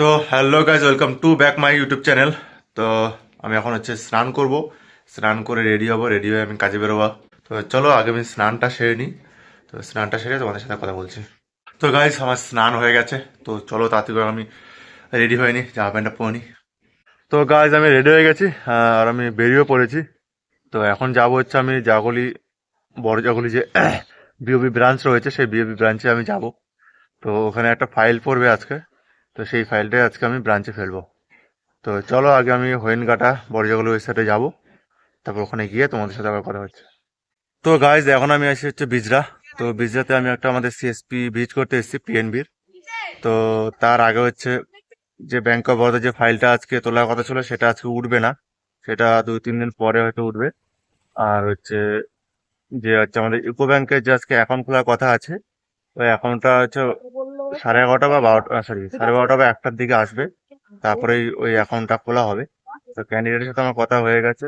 তো hello guys, welcome to back my YouTube channel. তো আমি এখন স্নান করব। স্নান করে রেডি হব, রেডি হয়ে আমি কাজে বেরোবো। তো চলো আগে আমি স্নানটা সেরে নিই। তো স্নানটা সেরে তোমাদের সাথে কথা বলছি। তো গাইজ আমার স্নান হয়ে গেছে। তো চলো তাড়াতাড়ি করে আমি রেডি হয়ে নিই, জামা প্যান্টটা পরে নিই। তো গাইজ আমি রেডি হয়ে গেছি, আর আমি বেরিয়েও পড়েছি। তো এখন যাবো আমি জাগলি, বড় জাগলি যে বিওবি ব্রাঞ্চ রয়েছে, সেই বিওবি ব্রাঞ্চে আমি যাব। তো ওখানে একটা ফাইল পড়বে আজকে। তো সেই ফাইলটাই আজকে আমি ব্রাঞ্চে ফেলবো। তো চলো আগে আমি হরিণঘাটা বড়জাগুলো ওই সাইডে যাবো, তারপর ওখানে গিয়ে তোমাদের সাথে আবার কথা হচ্ছে। তো গাইজ এখন আমি আসি বিজরা। তো বিজরাতে আমি একটা আমাদের সিএসপি ভিজিট করতে এসেছি, পিএনবির। তো তার আগে যে ব্যাংক অফ বরোদা যে ফাইলটা আজকে তোলার কথা ছিল, সেটা আজকে উঠবে না। সেটা 2-3 দিন পরে হয়তো উঠবে। আর আমাদের ইউকো ব্যাংকের যে আজকে অ্যাকাউন্ট খোলার কথা আছে, ওই অ্যাকাউন্টটা 11:30 বা 12টা, সরি 12:30 বা 1টার দিকে আসবে। তারপরে ওই অ্যাকাউন্টটা খোলা হবে। তো ক্যান্ডিডেটের সাথে আমার কথা হয়ে গেছে।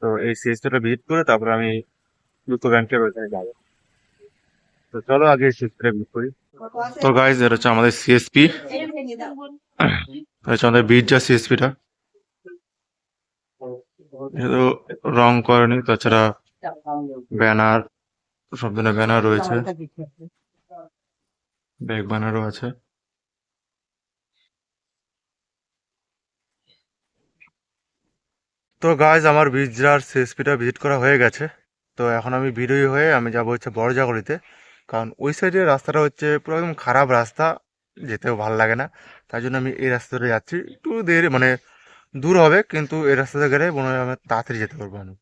তো এই সিএসপিটা ভিজিট করে তারপর আমি ইউকো ব্যাংকের ওইখানে যাবো। তো চলো আগে সিএসপিটা ভিজিট করি। তো গাইজ এটা হচ্ছে আমাদের সিএসপি, হচ্ছে আমাদের বিরজা সিএসপিটা। তো রং করেনি, তাছাড়া ব্যানার, সব ধরনের ব্যানার রয়েছে, ব্যাগ ব্যানারও আছে। তো গাইজ আমার বিরজার সিএসপিটা ভিজিট করা হয়ে গেছে। তো এখন আমি বিরোহী হয়ে আমি যাবো বড় জাগরিতে। কারণ ওই সাইডের রাস্তাটা পুরো একদম খারাপ রাস্তা, যেতেও ভালো লাগে না। তাই জন্য আমি এই রাস্তাটা যাচ্ছি, একটু দেরি মানে দূর হবে, কিন্তু এই রাস্তাতে গেলে মনে হয় আমি তাড়াতাড়ি যেতে পারবো আমি।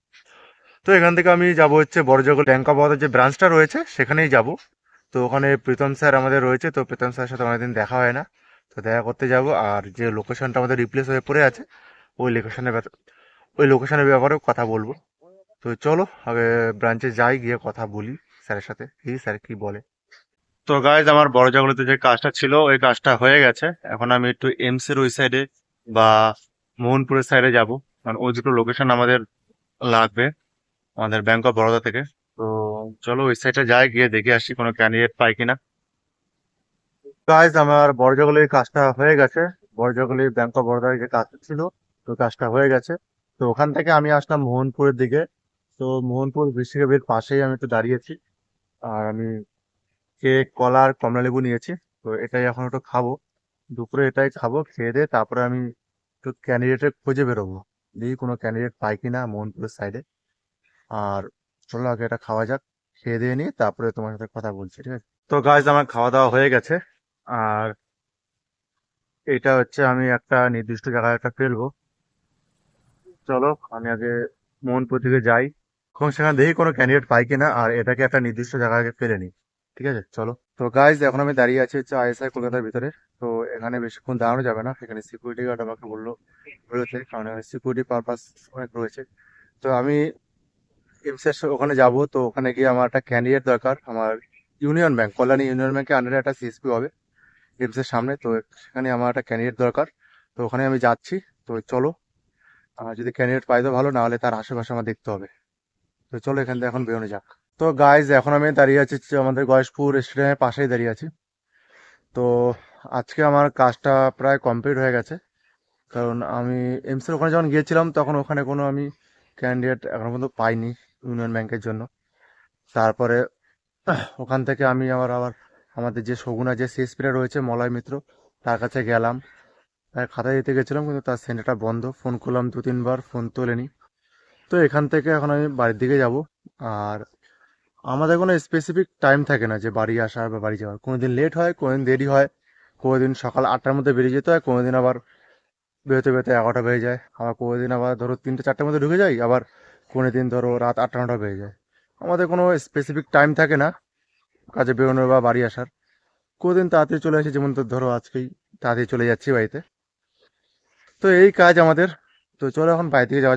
তো এখান থেকে আমি যাবো বড় জাগর ব্যাংক অফ বরোদার যে ব্রাঞ্চটা রয়েছে সেখানেই যাব। তো ওখানে প্রীতম স্যার আমাদের রয়েছে, তো প্রীতম স্যারের সাথে অনেকদিন দেখা হয় না। তো দেখা করতে যাব। আর যে লোকেশনটা আমাদের রিপ্লেস হয়ে পড়ে আছে, ওই লোকেশনের ওই লোকেশনের ব্যাপারেও কথা বলবো। তো চলো আগে ব্রাঞ্চে যাই, গিয়ে কথা বলি স্যারের সাথে, কি স্যার কি বলে। তো গাইজ আমার বড় জাগলিতে যে কাজটা ছিল ওই কাজটা হয়ে গেছে। এখন আমি একটু এমস এর ওই সাইডে বা মোহনপুরের সাইডে যাব। কারণ ওই দুটো লোকেশন আমাদের লাগবে আমাদের ব্যাংক অফ বরোদা থেকে। তো চলো ওই সাইডে যাই, গিয়ে দেখে আসি কোনো ক্যান্ডিডেট পাই কিনা। গাইজ আমার বড় জাগলির কাজটা হয়ে গেছে। বড় জাগলি ব্যাংক অফ বরোদার যে কাজটা ছিল, তো কাজটা হয়ে গেছে। তো ওখান থেকে আমি আসলাম মোহনপুরের দিকে। তো মোহনপুর বৃষ্টিকের পাশেই আমি একটু দাঁড়িয়েছি। আর আমি কেক, কলা আর কমলা লেবু নিয়েছি। তো এটাই এখন একটু খাবো, দুপুরে এটাই খাবো। খেয়ে দিয়ে তারপরে আমি একটু ক্যান্ডিডেটের খোঁজে বেরোবো, দেখি কোনো ক্যান্ডিডেট পাই কিনা মোহনপুরের সাইডে। আর চলো আগে এটা খাওয়া যাক, খেয়ে দিয়ে নিয়ে তারপরে তোমার সাথে কথা বলছি, ঠিক আছে? তো গাইজ আমার খাওয়া দাওয়া হয়ে গেছে। আর এটা আমি একটা নির্দিষ্ট জায়গায় একটা ফেলবো। চলো আমি আগে মোহনপুর দিকে যাই, এবং সেখানে দেখি কোনো ক্যান্ডিডেট পাই কিনা, আর এটাকে একটা নির্দিষ্ট জায়গায় ফেলে নিই। ঠিক আছে চলো। তো গাইজ এখন আমি দাঁড়িয়ে আছি আইএসআই কলকাতার ভিতরে। তো এখানে বেশিক্ষণ দাঁড়ানো যাবে না, এখানে সিকিউরিটি গার্ড আমাকে বলেছে, কারণ সিকিউরিটি পারপাস অনেক রয়েছে। তো আমি এমসের ওখানে যাব। তো ওখানে গিয়ে আমার একটা ক্যান্ডিডেট দরকার, আমার ইউনিয়ন ব্যাংক, কল্যাণী ইউনিয়ন ব্যাংকের আন্ডারে একটা সিএসপি হবে এমসের সামনে। তো সেখানে আমার একটা ক্যান্ডিডেট দরকার। তো ওখানে আমি যাচ্ছি। তো চলো, যদি ক্যান্ডিডেট পাই তো ভালো, না হলে তার আশেপাশে আমার দেখতে হবে। তো চলো এখান থেকে এখন বেরোনো যাক। তো গাইজ এখন আমি দাঁড়িয়ে আছি আমাদের গয়েশপুর স্টেডিয়ামের পাশেই দাঁড়িয়ে আছি। তো আজকে আমার কাজটা প্রায় কমপ্লিট হয়ে গেছে। কারণ আমি এমসের ওখানে যখন গিয়েছিলাম তখন ওখানে কোনো আমি ক্যান্ডিডেট এখনো পর্যন্ত পাইনি ইউনিয়ন ব্যাংকের জন্য। তারপরে ওখান থেকে আমি আবার আমাদের যে সগুনা যে সিএসপিটা রয়েছে মলয় মিত্র, তার কাছে গেলাম। তার খাতা দিতে গেছিলাম, কিন্তু তার সেন্টারটা বন্ধ। ফোন করলাম 2-3 বার, ফোন তোলেনি। তো এখান থেকে এখন আমি বাড়ির দিকে যাব। আর আমাদের কোনো স্পেসিফিক টাইম থাকে না যে বাড়ি আসার বা বাড়ি যাওয়ার, কোনোদিন লেট হয়, কোনোদিন দেরি হয়। কোনোদিন সকাল 8টার মধ্যে বেরিয়ে যেতে হয়, কোনোদিন আবার বেরোতে বেরোতে 11টা বেজে যায়, আবার কোনোদিন আবার ধরো 3টে 4টার মধ্যে ঢুকে যাই, আবার কোনোদিন ধরো রাত 8টা 9টা বেজে যায়। আমাদের কোনো স্পেসিফিক টাইম থাকে না কাজে বেরোনোর বা বাড়ি আসার। কোনোদিন তাড়াতাড়ি চলে আসি, যেমন তো ধরো আজকেই তাড়াতাড়ি চলে যাচ্ছি বাড়িতে। তো এই কাজ আমাদের। তো চলো এখন বাড়ি থেকে যাওয়া যাক।